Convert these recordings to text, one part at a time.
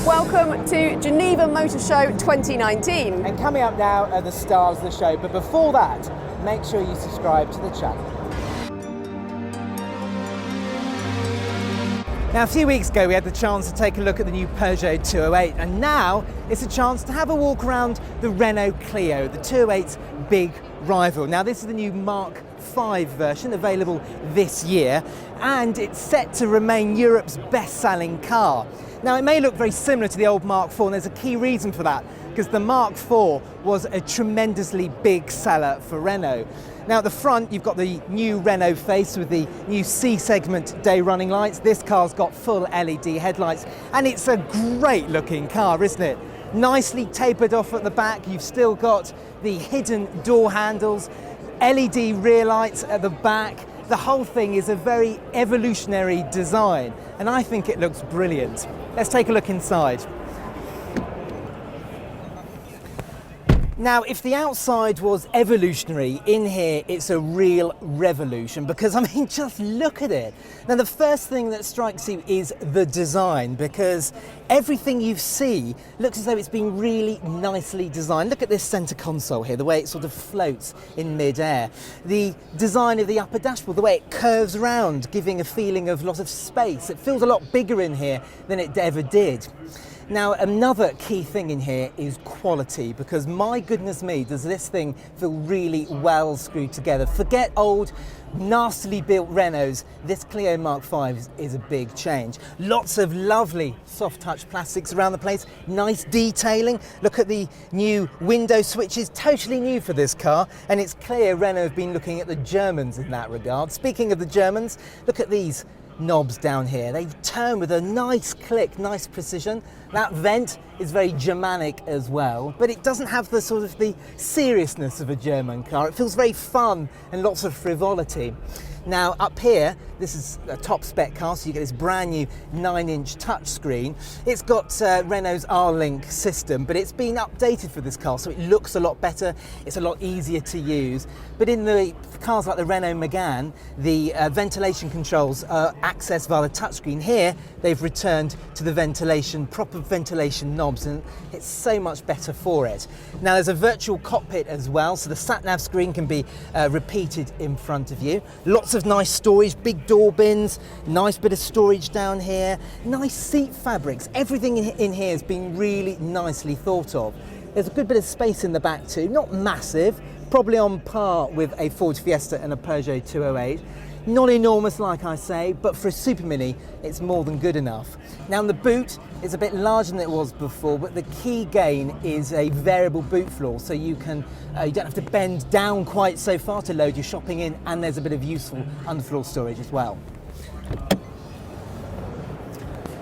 Welcome to Geneva Motor Show 2019. And coming up now are the stars of the show, but before that, make sure you subscribe to the channel. Now, a few weeks ago we had the chance to take a look at the new Peugeot 208, and now it's a chance to have a walk around the Renault Clio, the 208's big rival. Now, this is the new Mark 5 version available this year, and it's set to remain Europe's best-selling car. Now, it may look very similar to the old Mark 4, and there's a key reason for that, because the Mark 4 was a tremendously big seller for Renault. Now, at the front, you've got the new Renault face with the new C-segment day running lights. This car's got full LED headlights, and it's a great looking car, isn't it? Nicely tapered off at the back. You've still got the hidden door handles, LED rear lights at the back. The whole thing is a very evolutionary design, and I think it looks brilliant. Let's take a look inside. Now, if the outside was evolutionary, in here it's a real revolution, because I mean, just look at it. Now, the first thing that strikes you is the design, because everything you see looks as though it's been really nicely designed. Look at this centre console here, the way it sort of floats in mid-air. The design of the upper dashboard, the way it curves around, giving a feeling of lots of space. It feels a lot bigger in here than it ever did. Now, another key thing in here is quality, because my goodness me, does this thing feel really well screwed together. Forget old, nastily built Renaults. This Clio Mark 5 is a big change. Lots of lovely soft touch plastics around the place, nice detailing. Look at the new window switches, totally new for this car, and it's clear Renault have been looking at the Germans in that regard. Speaking of the Germans, look at these knobs down here. They turn with a nice click, nice precision. That vent is very Germanic as well, but it doesn't have the sort of the seriousness of a German car. It feels very fun and lots of frivolity. Now, up here, this is a top spec car, so you get this brand new 9-inch touchscreen. It's got Renault's R-Link system, but it's been updated for this car, so it looks a lot better, it's a lot easier to use. But in the cars like the Renault Megane, the ventilation controls are accessed via the touchscreen. Here, they've returned to the ventilation, proper ventilation knobs, and it's so much better for it. Now, there's a virtual cockpit as well, so the sat-nav screen can be repeated in front of you. Lots of nice storage, big door bins, nice bit of storage down here, nice seat fabrics. Everything in here has been really nicely thought of. There's a good bit of space in the back too, not massive, probably on par with a Ford Fiesta and a Peugeot 208. Not enormous, like I say, but for a Super Mini, it's more than good enough. Now, the boot is a bit larger than it was before, but the key gain is a variable boot floor, so you don't have to bend down quite so far to load your shopping in, and there's a bit of useful underfloor storage as well.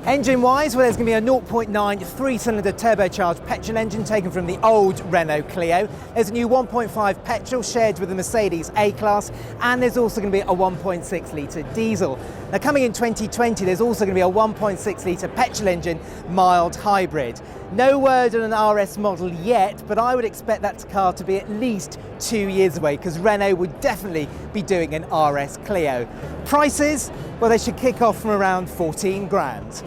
Engine-wise, well, there's going to be a 0.9 three-cylinder turbocharged petrol engine taken from the old Renault Clio. There's a new 1.5 petrol shared with the Mercedes A-Class, and there's also going to be a 1.6 litre diesel. Now, coming in 2020, there's also going to be a 1.6 litre petrol engine mild hybrid. No word on an RS model yet, but I would expect that car to be at least 2 years away, because Renault would definitely be doing an RS Clio. Prices, well, they should kick off from around 14 grand.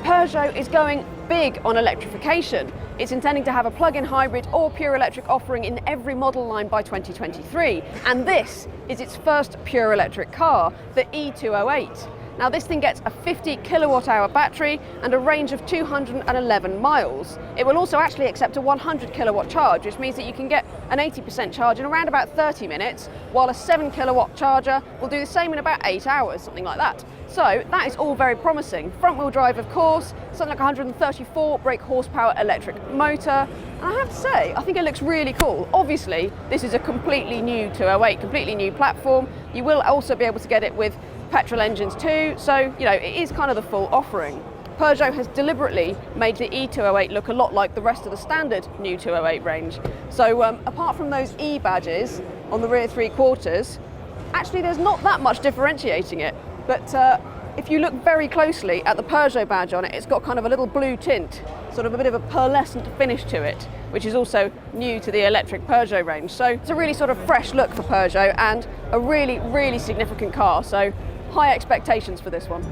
Peugeot is going big on electrification. It's intending to have a plug-in hybrid or pure electric offering in every model line by 2023. And this is its first pure electric car, the E208. Now, this thing gets a 50 kilowatt hour battery and a range of 211 miles. It will also actually accept a 100 kilowatt charge, which means that you can get an 80% charge in around about 30 minutes, while a 7 kilowatt charger will do the same in about 8 hours, something like that. So that is all very promising. Front wheel drive, of course, something like 134 brake horsepower electric motor. And I have to say, I think it looks really cool. Obviously, this is a completely new 208, completely new platform. You will also be able to get it with petrol engines too, so you know, it is kind of the full offering. Peugeot has deliberately made the E208 look a lot like the rest of the standard new 208 range. So apart from those E badges on the rear three quarters, actually there's not that much differentiating it. But if you look very closely at the Peugeot badge on it, it's got kind of a little blue tint, sort of a bit of a pearlescent finish to it, which is also new to the electric Peugeot range. So it's a really sort of fresh look for Peugeot and a really, really significant car. So high expectations for this one.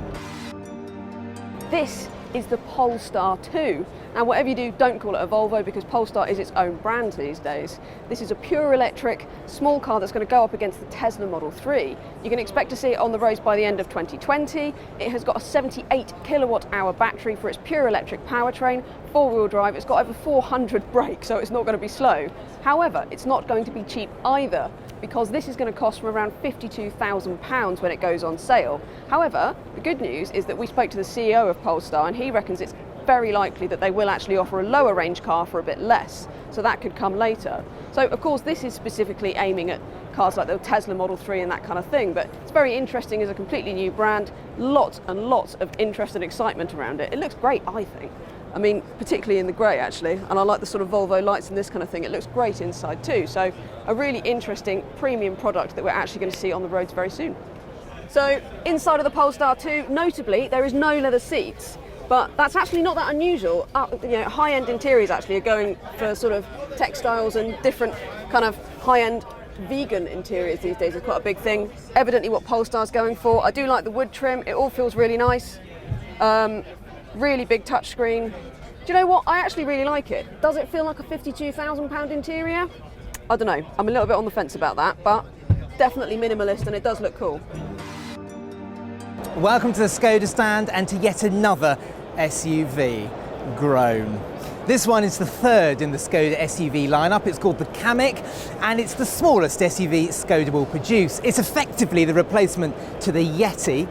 This is the Polestar 2. Now, whatever you do, don't call it a Volvo, because Polestar is its own brand these days. This is a pure electric small car that's going to go up against the Tesla Model 3. You can expect to see it on the roads by the end of 2020. It has got a 78 kilowatt hour battery for its pure electric powertrain, four-wheel drive. It's got over 400 brakes, so it's not going to be slow. However, it's not going to be cheap either, because this is going to cost from around £52,000 when it goes on sale. However, the good news is that we spoke to the CEO of Polestar, and he reckons it's very likely that they will actually offer a lower range car for a bit less, so that could come later. So of course this is specifically aiming at cars like the Tesla Model 3 and that kind of thing, but it's very interesting as a completely new brand, lots and lots of interest and excitement around it. It looks great, I think. I mean, particularly in the grey actually, and I like the sort of Volvo lights and this kind of thing. It looks great inside too, so a really interesting premium product that we're actually going to see on the roads very soon. So inside of the Polestar 2, notably, there is no leather seats. But that's actually not that unusual. High-end interiors actually are going for sort of textiles and different kind of high-end vegan interiors these days. Is quite a big thing. Evidently what Polestar's going for. I do like the wood trim. It all feels really nice. Really big touchscreen. Do you know what? I actually really like it. Does it feel like a £52,000 interior? I don't know. I'm a little bit on the fence about that, but definitely minimalist, and it does look cool. Welcome to the Skoda stand and to yet another SUV, Grown. This one is the third in the Skoda SUV lineup. It's called the Kamiq, and it's the smallest SUV Skoda will produce. It's effectively the replacement to the Yeti,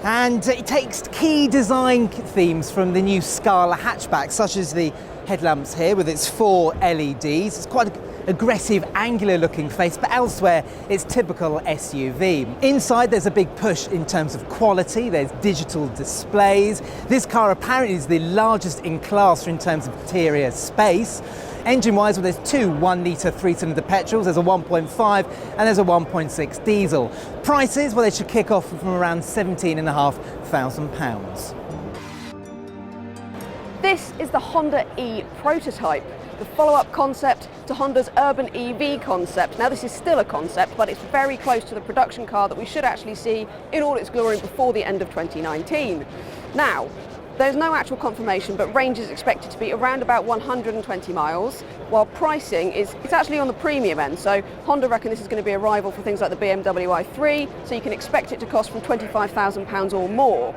and it takes key design themes from the new Scala hatchback, such as the headlamps here with its 4 LEDs. It's quite an aggressive, angular looking face, but elsewhere it's typical SUV. Inside there's a big push in terms of quality. There's digital displays. This car apparently is the largest in class in terms of interior space. Engine-wise, well, there's two 1-litre 3-cylinder petrols. There's a 1.5 and there's a 1.6 diesel. Prices, well, they should kick off from around £17,500. This is the Honda E prototype, the follow-up concept to Honda's urban EV concept. Now this is still a concept, but it's very close to the production car that we should actually see in all its glory before the end of 2019. Now, there's no actual confirmation, but range is expected to be around about 120 miles, while pricing it's actually on the premium end. So Honda reckon this is going to be a rival for things like the BMW i3, so you can expect it to cost from £25,000 or more.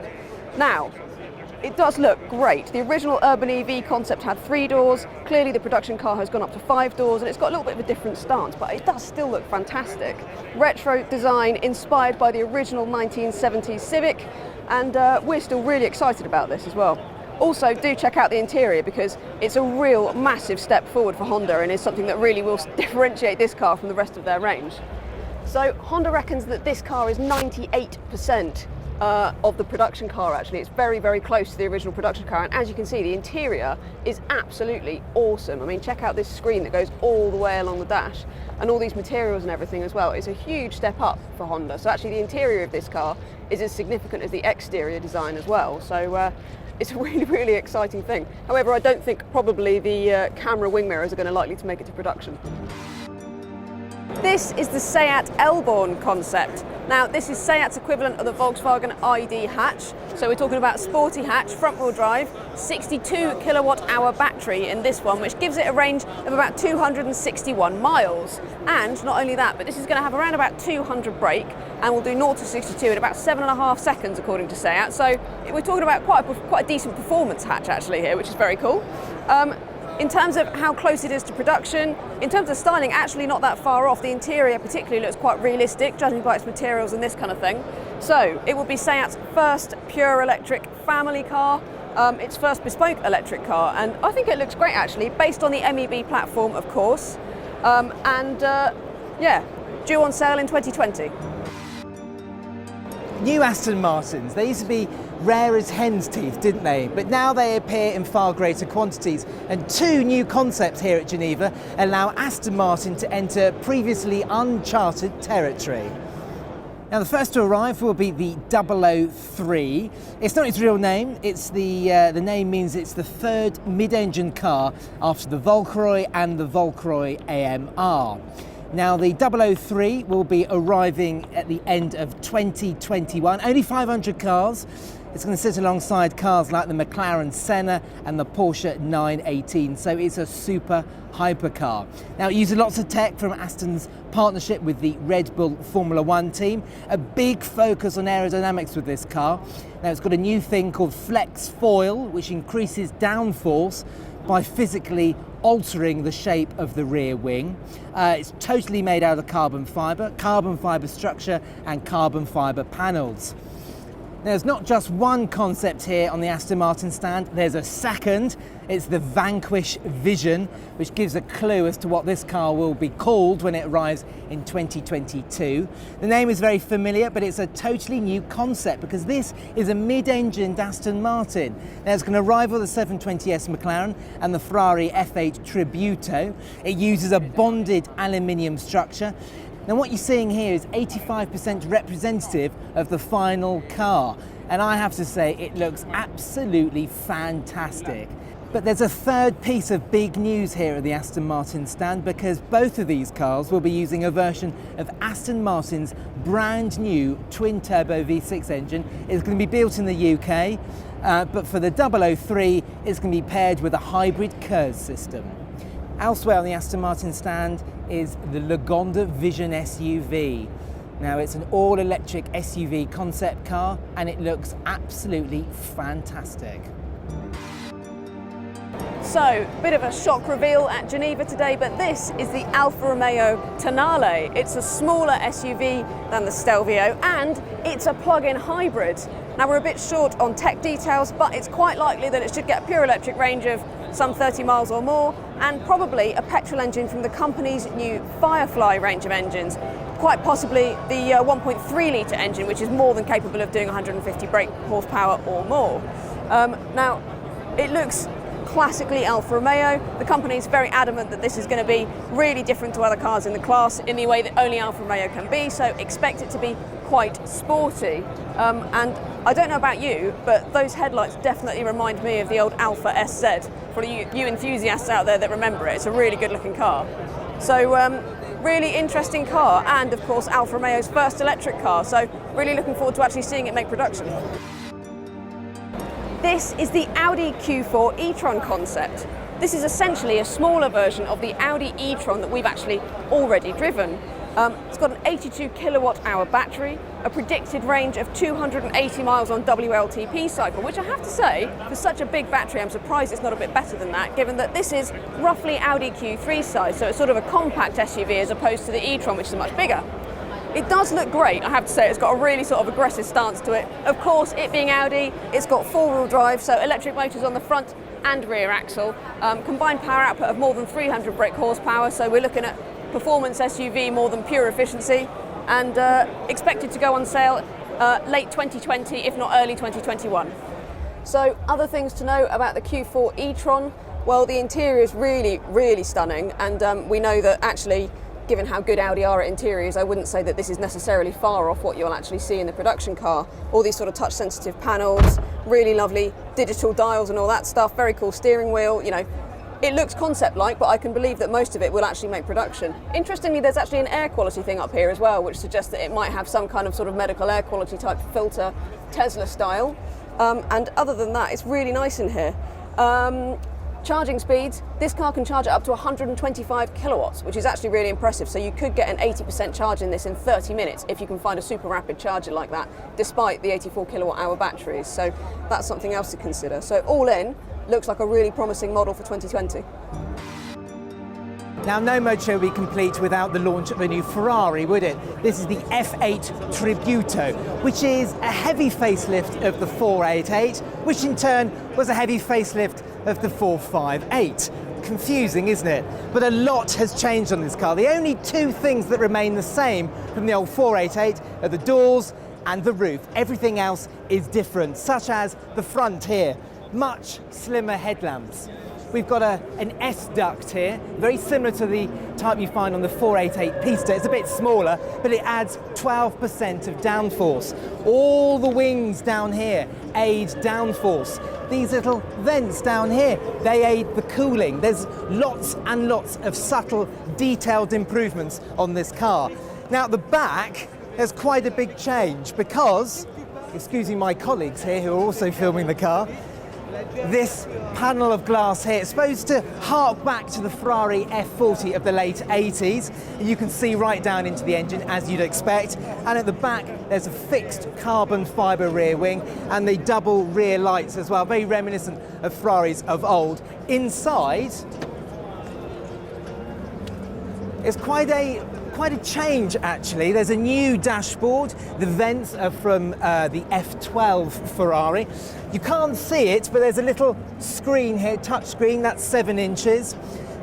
Now, it does look great. The original urban EV concept had 3 doors. Clearly the production car has gone up to 5 doors, and it's got a little bit of a different stance, but it does still look fantastic. Retro design inspired by the original 1970s Civic, and we're still really excited about this as well. Also, do check out the interior, because it's a real massive step forward for Honda and is something that really will differentiate this car from the rest of their range. So Honda reckons that this car is 98% of the production car actually. It's very, very close to the original production car, and as you can see, the interior is absolutely awesome. I mean, check out this screen that goes all the way along the dash, and all these materials and everything as well. It's a huge step up for Honda. So actually the interior of this car is as significant as the exterior design as well. So it's a really, really exciting thing. However, I don't think probably the camera wing mirrors are going to likely to make it to production. This is the Seat Elborn concept. Now, this is Seat's equivalent of the Volkswagen ID hatch. So we're talking about a sporty hatch, front-wheel drive, 62 kilowatt-hour battery in this one, which gives it a range of about 261 miles. And not only that, but this is going to have around about 200 brake, and will do 0 to 62 in about 7.5 seconds, according to Seat. So we're talking about quite a decent performance hatch actually here, which is very cool. In terms of how close it is to production, in terms of styling, actually not that far off. The interior particularly looks quite realistic, judging by its materials and this kind of thing. So it will be Seat's first pure electric family car, its first bespoke electric car, and I think it looks great actually, based on the MEB platform, of course, yeah, due on sale in 2020. New Aston Martins, they used to be rare as hen's teeth, didn't they? But now they appear in far greater quantities, and 2 new concepts here at Geneva allow Aston Martin to enter previously uncharted territory. Now, the first to arrive will be the 003. It's not its real name. It's the name means it's the 3rd mid-engine car after the Volcroy and the Volcroy AMR. Now, the 003 will be arriving at the end of 2021. Only 500 cars. It's going to sit alongside cars like the McLaren Senna and the Porsche 918, so it's a super hypercar. Now, it uses lots of tech from Aston's partnership with the Red Bull Formula One team. A big focus on aerodynamics with this car. Now, it's got a new thing called Flex Foil, which increases downforce by physically altering the shape of the rear wing. It's totally made out of carbon fibre structure and carbon fibre panels. There's not just one concept here on the Aston Martin stand, there's a second. It's the Vanquish Vision, which gives a clue as to what this car will be called when it arrives in 2022. The name is very familiar, but it's a totally new concept because this is a mid-engined Aston Martin. Now, it's going to rival the 720S McLaren and the Ferrari F8 Tributo. It uses a bonded aluminium structure. Now, what you're seeing here is 85% representative of the final car, and I have to say it looks absolutely fantastic. But there's a third piece of big news here at the Aston Martin stand, because both of these cars will be using a version of Aston Martin's brand new twin-turbo V6 engine. It's going to be built in the UK, but for the 003, it's going to be paired with a hybrid KERS system. Elsewhere on the Aston Martin stand is the Lagonda Vision SUV. Now, it's an all-electric SUV concept car, and it looks absolutely fantastic. So, bit of a shock reveal at Geneva today, but this is the Alfa Romeo Tonale. It's a smaller SUV than the Stelvio, and it's a plug-in hybrid. Now, we're a bit short on tech details, but it's quite likely that it should get a pure electric range of some 30 miles or more, and probably a petrol engine from the company's new Firefly range of engines. Quite possibly the 1.3 litre engine, which is more than capable of doing 150 brake horsepower or more. Now, it looks classically Alfa Romeo. The company is very adamant that this is going to be really different to other cars in the class in the way that only Alfa Romeo can be, so expect it to be quite sporty. And I don't know about you, but those headlights definitely remind me of the old Alfa SZ. For you enthusiasts out there that remember it, it's a really good looking car. So really interesting car, and of course Alfa Romeo's first electric car, so really looking forward to actually seeing it make production. This is the Audi Q4e Tron concept. This is essentially a smaller version of the Audi e-tron that we've actually already driven. It's got an 82 kilowatt hour battery, a predicted range of 280 miles on WLTP cycle, which I have to say, for such a big battery, I'm surprised it's not a bit better than that, given that this is roughly Audi Q3 size, so it's sort of a compact SUV as opposed to the e-tron, which is much bigger. It does look great, I have to say. It's got a really sort of aggressive stance to it. Of course, it being Audi, it's got four-wheel drive, so electric motors on the front and rear axle. Combined power output of more than 300 brake horsepower, so we're looking at performance SUV more than pure efficiency, and expected to go on sale late 2020, if not early 2021. So, other things to know about the Q4 e-tron. Well, the interior is really, really stunning, and we know that actually, given how good Audi are at interiors, I wouldn't say that this is necessarily far off what you'll actually see in the production car. All these sort of touch-sensitive panels, really lovely digital dials and all that stuff, very cool steering wheel, you know. It looks concept-like, but I can believe that most of it will actually make production. Interestingly, there's actually an air quality thing up here as well, which suggests that it might have some kind of sort of medical air quality type filter, Tesla style. And other than that, it's really nice in here. Charging speeds, this car can charge it up to 125 kilowatts, which is actually really impressive. So you could get an 80% charge in this in 30 minutes if you can find a super rapid charger like that, despite the 84 kilowatt hour batteries. So that's something else to consider. So all in, looks like a really promising model for 2020. Now, no motor show would be complete without the launch of a new Ferrari, would it? This is the F8 Tributo, which is a heavy facelift of the 488, which in turn was a heavy facelift of the 458. Confusing, isn't it? But a lot has changed on this car. The only two things that remain the same from the old 488 are the doors and the roof. Everything else is different, such as the front here. Much slimmer headlamps. We've got an S-duct here, very similar to the type you find on the 488 Pista. It's a bit smaller, but it adds 12% of downforce. All the wings down here aid downforce. These little vents down here, they aid the cooling. There's lots and lots of subtle, detailed improvements on this car. Now at the back, there's quite a big change because excusing my colleagues here who are also filming the car, this panel of glass here, it's supposed to hark back to the Ferrari F40 of the late 80s. And you can see right down into the engine, as you'd expect. And at the back, there's a fixed carbon fibre rear wing and the double rear lights as well, very reminiscent of Ferraris of old. Inside, it's quite a change actually. There's a new dashboard. The vents are from the F12 Ferrari. You can't see it, but there's a little screen here, touch screen, that's 7 inches.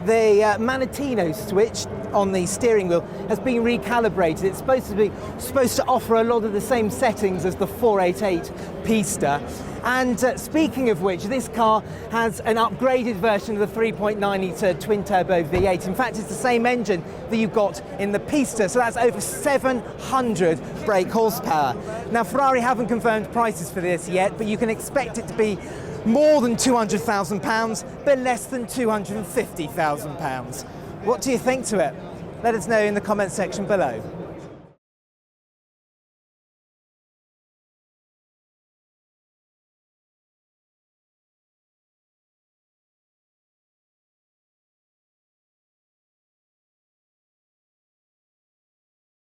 The Manatino switch on the steering wheel has been recalibrated. It's supposed to offer a lot of the same settings as the 488 Pista. And speaking of which, this car has an upgraded version of the 3.9 litre twin-turbo V8. In fact, it's the same engine that you've got in the Pista, so that's over 700 brake horsepower. Now, Ferrari haven't confirmed prices for this yet, but you can expect it to be more than £200,000, but less than £250,000. What do you think to it? Let us know in the comments section below.